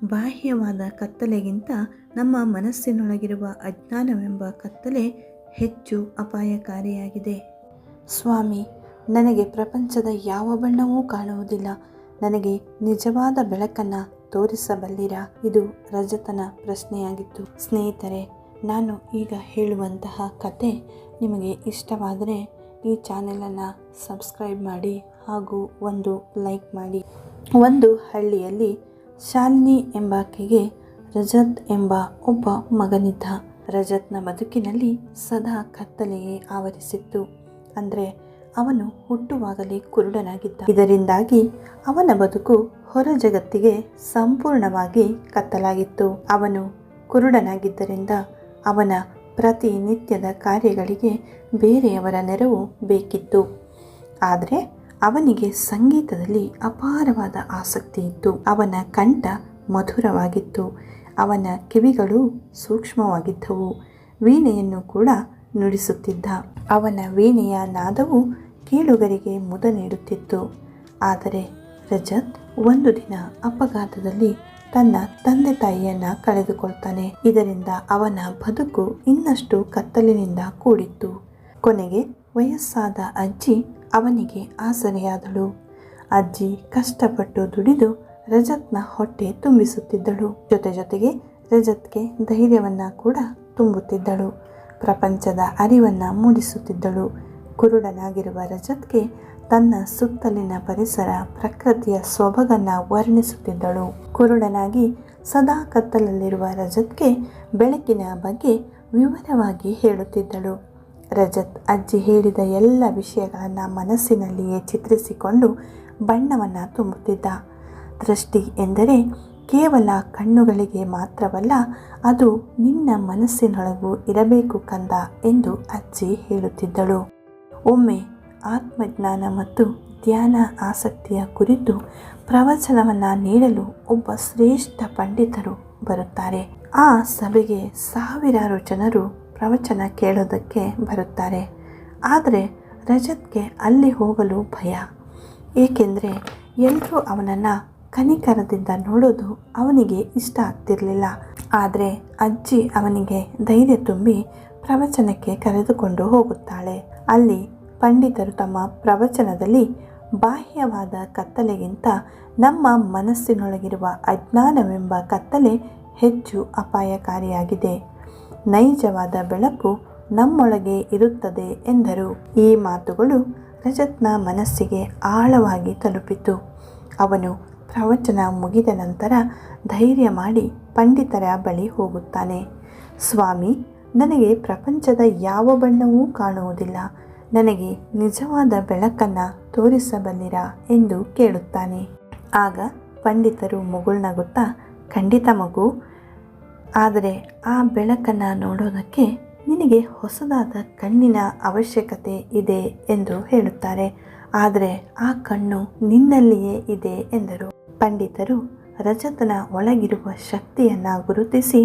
ಬಾಹ್ಯವಾದ ಕತ್ತಲೆಗಿಂತ ನಮ್ಮ ಮನಸ್ಸಿನೊಳಗಿರುವ ಅಜ್ಞಾನವೆಂಬ ಕತ್ತಲೆ ಹೆಚ್ಚು ಅಪಾಯಕಾರಿಯಾಗಿದೆ. ಸ್ವಾಮಿ, ನನಗೆ ಪ್ರಪಂಚದ ಯಾವ ಬಣ್ಣವೂ ಕಾಣುವುದಿಲ್ಲ. ನನಗೆ ನಿಜವಾದ ಬೆಳಕನ್ನು ತೋರಿಸಬಲ್ಲಿರಾ? ಇದು ರಜತನ ಪ್ರಶ್ನೆಯಾಗಿತ್ತು. ಸ್ನೇಹಿತರೆ, ನಾನು ಈಗ ಹೇಳುವಂತಹ ಕತೆ ನಿಮಗೆ ಇಷ್ಟವಾದರೆ ಈ ಚಾನೆಲನ್ನು ಸಬ್ಸ್ಕ್ರೈಬ್ ಮಾಡಿ ಹಾಗೂ ಒಂದು ಲೈಕ್ ಮಾಡಿ. ಒಂದು ಹಳ್ಳಿಯಲ್ಲಿ ಶಾಲಿನಿ ಎಂಬಾಕೆಗೆ ರಜತ್ ಎಂಬ ಒಬ್ಬ ಮಗನಿದ್ದ. ರಜತ್ನ ಬದುಕಿನಲ್ಲಿ ಸದಾ ಕತ್ತಲೆಯೇ ಆವರಿಸಿತ್ತು. ಅಂದರೆ ಅವನು ಹುಟ್ಟುವಾಗಲೇ ಕುರುಡನಾಗಿದ್ದ. ಇದರಿಂದಾಗಿ ಅವನ ಬದುಕು ಹೊರ ಜಗತ್ತಿಗೆ ಸಂಪೂರ್ಣವಾಗಿ ಕತ್ತಲಾಗಿತ್ತು. ಅವನು ಕುರುಡನಾಗಿದ್ದರಿಂದ ಅವನ ಪ್ರತಿನಿತ್ಯದ ಕಾರ್ಯಗಳಿಗೆ ಬೇರೆಯವರ ನೆರವು ಬೇಕಿತ್ತು. ಆದರೆ ಅವನಿಗೆ ಸಂಗೀತದಲ್ಲಿ ಅಪಾರವಾದ ಆಸಕ್ತಿ ಇತ್ತು. ಅವನ ಕಂಠ ಮಧುರವಾಗಿತ್ತು. ಅವನ ಕಿವಿಗಳು ಸೂಕ್ಷ್ಮವಾಗಿದ್ದವು. ವೀಣೆಯನ್ನು ಕೂಡ ನುಡಿಸುತ್ತಿದ್ದ. ಅವನ ವೀಣೆಯ ನಾದವು ಕೇಳುಗರಿಗೆ ಮುದ ನೀಡುತ್ತಿತ್ತು. ಆದರೆ ರಜತ್ ಒಂದು ದಿನ ಅಪಘಾತದಲ್ಲಿ ತನ್ನ ತಂದೆ ತಾಯಿಯನ್ನು ಕಳೆದುಕೊಳ್ತಾನೆ. ಇದರಿಂದ ಅವನ ಬದುಕು ಇನ್ನಷ್ಟು ಕತ್ತಲಿನಿಂದ ಕೂಡಿತ್ತು. ಕೊನೆಗೆ ವಯಸ್ಸಾದ ಅಜ್ಜಿ ಅವನಿಗೆ ಆಸರೆಯಾದಳು. ಅಜ್ಜಿ ಕಷ್ಟಪಟ್ಟು ದುಡಿದು ರಜತ್ನ ಹೊಟ್ಟೆ ತುಂಬಿಸುತ್ತಿದ್ದಳು. ಜೊತೆಗೆ ರಜತ್ಗೆ ಧೈರ್ಯವನ್ನು ಕೂಡ ತುಂಬುತ್ತಿದ್ದಳು. ಪ್ರಪಂಚದ ಅರಿವನ್ನು ಮೂಡಿಸುತ್ತಿದ್ದಳು. ಕುರುಡನಾಗಿರುವ ರಜತ್ಗೆ ತನ್ನ ಸುತ್ತಲಿನ ಪರಿಸರ, ಪ್ರಕೃತಿಯ ಸೊಬಗನ್ನು ವರ್ಣಿಸುತ್ತಿದ್ದಳು. ಕುರುಡನಾಗಿ ಸದಾ ಕತ್ತಲಲ್ಲಿರುವ ರಜತ್ಗೆ ಬೆಳಕಿನ ಬಗ್ಗೆ ವಿವರವಾಗಿ ಹೇಳುತ್ತಿದ್ದಳು. ರಜತ್ ಅಜ್ಜಿ ಹೇಳಿದ ಎಲ್ಲ ವಿಷಯಗಳನ್ನು ಮನಸ್ಸಿನಲ್ಲಿಯೇ ಚಿತ್ರಿಸಿಕೊಂಡು ಬಣ್ಣವನ್ನು ತುಂಬುತ್ತಿದ್ದ. ದೃಷ್ಟಿ ಎಂದರೆ ಕೇವಲ ಕಣ್ಣುಗಳಿಗೆ ಮಾತ್ರವಲ್ಲ, ಅದು ನಿನ್ನ ಮನಸ್ಸಿನೊಳಗೂ ಇರಬೇಕು ಕಂದ ಎಂದು ಅಜ್ಜಿ ಹೇಳುತ್ತಿದ್ದಳು. ಒಮ್ಮೆ ಆತ್ಮಜ್ಞಾನ ಮತ್ತು ಧ್ಯಾನ ಆಸಕ್ತಿಯ ಕುರಿತು ಪ್ರವಚನವನ್ನು ನೀಡಲು ಒಬ್ಬ ಶ್ರೇಷ್ಠ ಪಂಡಿತರು ಬರುತ್ತಾರೆ. ಆ ಸಭೆಗೆ ಸಾವಿರಾರು ಜನರು ಪ್ರವಚನ ಕೇಳೋದಕ್ಕೆ ಬರುತ್ತಾರೆ. ಆದರೆ ರಜತ್ಗೆ ಅಲ್ಲಿ ಹೋಗಲು ಭಯ. ಏಕೆಂದರೆ ಎಲ್ಲರೂ ಅವನನ್ನು ಕನಿಕರದಿಂದ ನೋಡೋದು ಅವನಿಗೆ ಇಷ್ಟ ಆಗ್ತಿರಲಿಲ್ಲ. ಆದರೆ ಅಜ್ಜಿ ಅವನಿಗೆ ಧೈರ್ಯ ತುಂಬಿ ಪ್ರವಚನಕ್ಕೆ ಕರೆದುಕೊಂಡು ಹೋಗುತ್ತಾಳೆ. ಅಲ್ಲಿ ಪಂಡಿತರು ತಮ್ಮ ಪ್ರವಚನದಲ್ಲಿ ಬಾಹ್ಯವಾದ ಕತ್ತಲೆಗಿಂತ ನಮ್ಮ ಮನಸ್ಸಿನೊಳಗಿರುವ ಅಜ್ಞಾನವೆಂಬ ಕತ್ತಲೆ ಹೆಚ್ಚು ಅಪಾಯಕಾರಿಯಾಗಿದೆ. ನೈಜವಾದ ಬೆಳಕು ನಮ್ಮೊಳಗೆ ಇರುತ್ತದೆ ಎಂದರು. ಈ ಮಾತುಗಳು ರಜತ್ನ ಮನಸ್ಸಿಗೆ ಆಳವಾಗಿ ತಲುಪಿತು. ಅವನು ಪ್ರವಚನ ಮುಗಿದ ನಂತರ ಧೈರ್ಯ ಮಾಡಿ ಪಂಡಿತರ ಬಳಿ ಹೋಗುತ್ತಾನೆ. ಸ್ವಾಮಿ, ನನಗೆ ಪ್ರಪಂಚದ ಯಾವ ಬಣ್ಣವೂ ಕಾಣುವುದಿಲ್ಲ. ನನಗೆ ನಿಜವಾದ ಬೆಳಕನ್ನು ತೋರಿಸಬಲ್ಲಿರಾ ಎಂದು ಕೇಳುತ್ತಾನೆ. ಆಗ ಪಂಡಿತರು ಮುಗುಳ್ನಗುತ್ತಾ, ಖಂಡಿತ ಮಗು, ಆದರೆ ಆ ಬೆಳಕನ್ನು ನೋಡೋದಕ್ಕೆ ನಿನಗೆ ಹೊಸದಾದ ಕಣ್ಣಿನ ಅವಶ್ಯಕತೆ ಇದೆ ಎಂದು ಹೇಳುತ್ತಾರೆ. ಆದರೆ ಆ ಕಣ್ಣು ನಿನ್ನಲ್ಲಿಯೇ ಇದೆ ಎಂದರು. ಪಂಡಿತರು ರಜತನ ಒಳಗಿರುವ ಶಕ್ತಿಯನ್ನು ಗುರುತಿಸಿ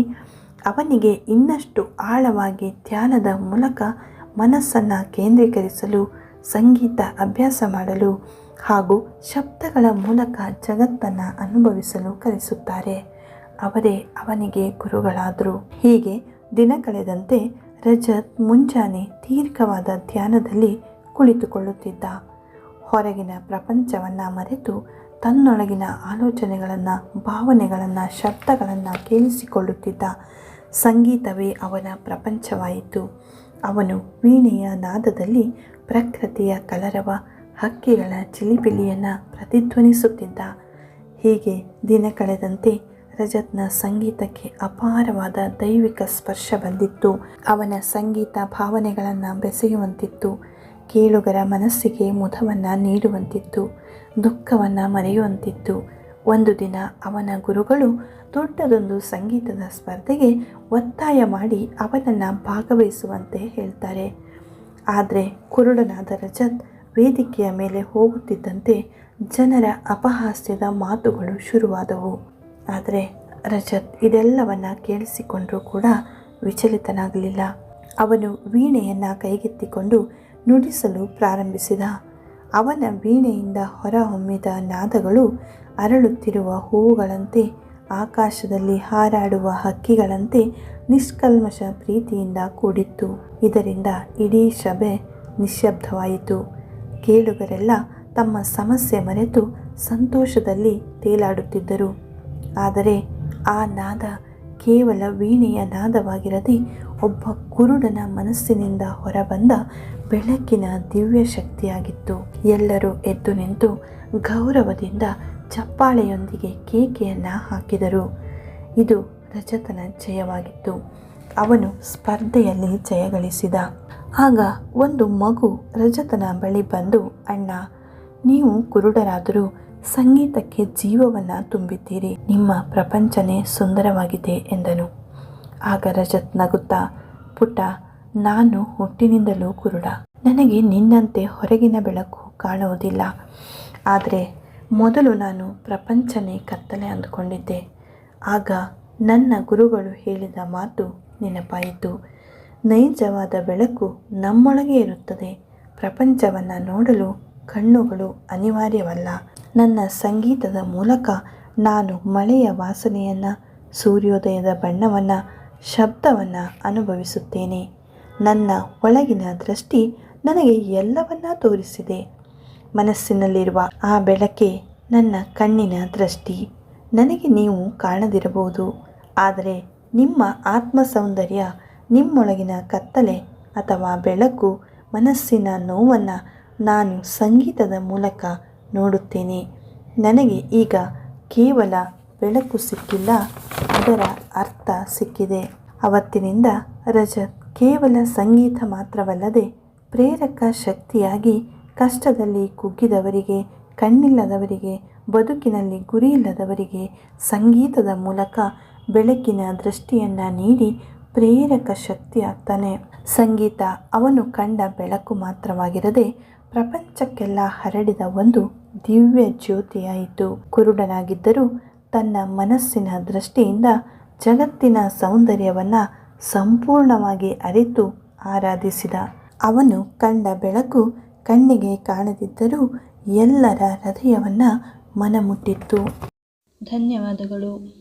ಅವನಿಗೆ ಇನ್ನಷ್ಟು ಆಳವಾಗಿ ಧ್ಯಾನದ ಮೂಲಕ ಮನಸ್ಸನ್ನು ಕೇಂದ್ರೀಕರಿಸಲು, ಸಂಗೀತ ಅಭ್ಯಾಸ ಮಾಡಲು ಹಾಗೂ ಶಬ್ದಗಳ ಮೂಲಕ ಜಗತ್ತನ್ನು ಅನುಭವಿಸಲು ಕಲಿಸುತ್ತಾರೆ. ಅವರೇ ಅವನಿಗೆ ಗುರುಗಳಾದರು. ಹೀಗೆ ದಿನ ಕಳೆದಂತೆ ರಜತ್ ಮುಂಜಾನೆ ದೀರ್ಘವಾದ ಧ್ಯಾನದಲ್ಲಿ ಕುಳಿತುಕೊಳ್ಳುತ್ತಿದ್ದ. ಹೊರಗಿನ ಪ್ರಪಂಚವನ್ನು ಮರೆತು ತನ್ನೊಳಗಿನ ಆಲೋಚನೆಗಳನ್ನು, ಭಾವನೆಗಳನ್ನು, ಶಬ್ದಗಳನ್ನು ಕೇಳಿಸಿಕೊಳ್ಳುತ್ತಿದ್ದ. ಸಂಗೀತವೇ ಅವನ ಪ್ರಪಂಚವಾಯಿತು. ಅವನು ವೀಣೆಯ ನಾದದಲ್ಲಿ ಪ್ರಕೃತಿಯ ಕಲರವ, ಹಕ್ಕಿಗಳ ಚಿಲಿಪಿಲಿಯನ್ನು ಪ್ರತಿಧ್ವನಿಸುತ್ತಿದ್ದ. ಹೀಗೆ ದಿನ ಕಳೆದಂತೆ ರಜತ್ನ ಸಂಗೀತಕ್ಕೆ ಅಪಾರವಾದ ದೈವಿಕ ಸ್ಪರ್ಶ ಬಂದಿತ್ತು. ಅವನ ಸಂಗೀತ ಭಾವನೆಗಳನ್ನು ಬೆಸೆಯುವಂತಿತ್ತು. ಕೇಳುಗರ ಮನಸ್ಸಿಗೆ ಮುದವನ್ನು ನೀಡುವಂತಿತ್ತು. ದುಃಖವನ್ನು ಮರೆಯುವಂತಿತ್ತು. ಒಂದು ದಿನ ಅವನ ಗುರುಗಳು ದೊಡ್ಡದೊಂದು ಸಂಗೀತದ ಸ್ಪರ್ಧೆಗೆ ಒತ್ತಾಯ ಮಾಡಿ ಅವನನ್ನು ಭಾಗವಹಿಸುವಂತೆ ಹೇಳ್ತಾರೆ. ಆದರೆ ಕುರುಡನಾದ ರಜತ್ ವೇದಿಕೆಯ ಮೇಲೆ ಹೋಗುತ್ತಿದ್ದಂತೆ ಜನರ ಅಪಹಾಸ್ಯದ ಮಾತುಗಳು ಶುರುವಾದವು. ಆದರೆ ರಜತ್ ಇದೆಲ್ಲವನ್ನು ಕೇಳಿಸಿಕೊಂಡರೂ ಕೂಡ ವಿಚಲಿತನಾಗಲಿಲ್ಲ. ಅವನು ವೀಣೆಯನ್ನು ಕೈಗೆತ್ತಿಕೊಂಡು ನುಡಿಸಲು ಪ್ರಾರಂಭಿಸಿದ. ಅವನ ವೀಣೆಯಿಂದ ಹೊರಹೊಮ್ಮಿದ ನಾದಗಳು ಅರಳುತ್ತಿರುವ ಹೂವುಗಳಂತೆ ಆಕಾಶದಲ್ಲಿ ಹಾರಾಡುವ ಹಕ್ಕಿಗಳಂತೆ ನಿಷ್ಕಲ್ಮಶ ಪ್ರೀತಿಯಿಂದ ಕೂಡಿತ್ತು. ಇದರಿಂದ ಇಡೀ ಸಭೆ ನಿಶ್ಶಬ್ದವಾಯಿತು. ಕೇಳುಗರೆಲ್ಲ ತಮ್ಮ ಸಮಸ್ಯೆ ಮರೆತು ಸಂತೋಷದಲ್ಲಿ ತೇಲಾಡುತ್ತಿದ್ದರು. ಆದರೆ ಆ ನಾದ ಕೇವಲ ವೀಣೆಯ ನಾದವಾಗಿರದೆ ಒಬ್ಬ ಕುರುಡನ ಮನಸ್ಸಿನಿಂದ ಹೊರಬಂದ ಬೆಳಕಿನ ದಿವ್ಯ ಶಕ್ತಿಯಾಗಿತ್ತು. ಎಲ್ಲರೂ ಎದ್ದು ನಿಂತು ಗೌರವದಿಂದ ಚಪ್ಪಾಳೆಯೊಂದಿಗೆ ಕೇಕೆಯನ್ನು ಹಾಕಿದರು. ಇದು ರಜತನ ಜಯವಾಗಿತ್ತು. ಅವನು ಸ್ಪರ್ಧೆಯಲ್ಲಿ ಜಯಗಳಿಸಿದ. ಆಗ ಒಂದು ಮಗು ರಜತನ ಬಳಿ ಬಂದು, ಅಣ್ಣ, ನೀವು ಕುರುಡರಾದರೂ ಸಂಗೀತಕ್ಕೆ ಜೀವವನ್ನು ತುಂಬಿದ್ದೀರಿ. ನಿಮ್ಮ ಪ್ರಪಂಚನೇ ಸುಂದರವಾಗಿದೆ ಎಂದನು. ಆಗ ರಜತ್ ನಗುತ್ತಾ, ಪುಟ್ಟ, ನಾನು ಹುಟ್ಟಿನಿಂದಲೂ ಕುರುಡ. ನನಗೆ ನಿನ್ನಂತೆ ಹೊರಗಿನ ಬೆಳಕು ಕಾಣುವುದಿಲ್ಲ. ಆದರೆ ಮೊದಲು ನಾನು ಪ್ರಪಂಚನೇ ಕತ್ತಲೆ ಅಂದುಕೊಂಡಿದ್ದೆ. ಆಗ ನನ್ನ ಗುರುಗಳು ಹೇಳಿದ ಮಾತು ನೆನಪಾಯಿತು. ನೈಜವಾದ ಬೆಳಕು ನಮ್ಮೊಳಗೆ ಇರುತ್ತದೆ. ಪ್ರಪಂಚವನ್ನು ನೋಡಲು ಕಣ್ಣುಗಳು ಅನಿವಾರ್ಯವಲ್ಲ. ನನ್ನ ಸಂಗೀತದ ಮೂಲಕ ನಾನು ಮಳೆಯ ವಾಸನೆಯನ್ನು, ಸೂರ್ಯೋದಯದ ಬಣ್ಣವನ್ನು, ಶಬ್ದವನ್ನು ಅನುಭವಿಸುತ್ತೇನೆ. ನನ್ನ ಒಳಗಿನ ದೃಷ್ಟಿ ನನಗೆ ಎಲ್ಲವನ್ನ ತೋರಿಸಿದೆ. ಮನಸ್ಸಿನಲ್ಲಿರುವ ಆ ಬೆಳಕೆ ನನ್ನ ಕಣ್ಣಿನ ದೃಷ್ಟಿ. ನನಗೆ ನೀವು ಕಾಣದಿರಬಹುದು, ಆದರೆ ನಿಮ್ಮ ಆತ್ಮ ಸೌಂದರ್ಯ, ನಿಮ್ಮೊಳಗಿನ ಕತ್ತಲೆ ಅಥವಾ ಬೆಳಕು, ಮನಸ್ಸಿನ ನೋವನ್ನು ನಾನು ಸಂಗೀತದ ಮೂಲಕ ನೋಡುತ್ತೇನೆ. ನನಗೆ ಈಗ ಕೇವಲ ಬೆಳಕು ಸಿಕ್ಕಿಲ್ಲ, ಅದರ ಅರ್ಥ ಸಿಕ್ಕಿದೆ. ಅವತ್ತಿನಿಂದ ರಜತ್ ಕೇವಲ ಸಂಗೀತ ಮಾತ್ರವಲ್ಲದೆ ಪ್ರೇರಕ ಶಕ್ತಿಯಾಗಿ ಕಷ್ಟದಲ್ಲಿ ಕುಗ್ಗಿದವರಿಗೆ, ಕಣ್ಣಿಲ್ಲದವರಿಗೆ, ಬದುಕಿನಲ್ಲಿ ಗುರಿಯಿಲ್ಲದವರಿಗೆ ಸಂಗೀತದ ಮೂಲಕ ಬೆಳಕಿನ ದೃಷ್ಟಿಯನ್ನು ನೀಡಿ ಪ್ರೇರಕ ಶಕ್ತಿಯಾಗ್ತಾನೆ. ಸಂಗೀತ ಅವನು ಕಂಡ ಬೆಳಕು ಮಾತ್ರವಾಗಿರದೆ ಪ್ರಪಂಚಕ್ಕೆಲ್ಲ ಹರಡಿದ ಒಂದು ದಿವ್ಯ ಜ್ಯೋತಿಯಾಯಿತು. ಕುರುಡನಾಗಿದ್ದರೂ ತನ್ನ ಮನಸ್ಸಿನ ದೃಷ್ಟಿಯಿಂದ ಜಗತ್ತಿನ ಸೌಂದರ್ಯವನ್ನು ಸಂಪೂರ್ಣವಾಗಿ ಅರಿತು ಆರಾಧಿಸಿದ. ಅವನು ಕಂಡ ಬೆಳಕು ಕಣ್ಣಿಗೆ ಕಾಣದಿದ್ದರೂ ಎಲ್ಲರ ಹೃದಯವನ್ನು ಮನಮುಟ್ಟಿತ್ತು. ಧನ್ಯವಾದಗಳು.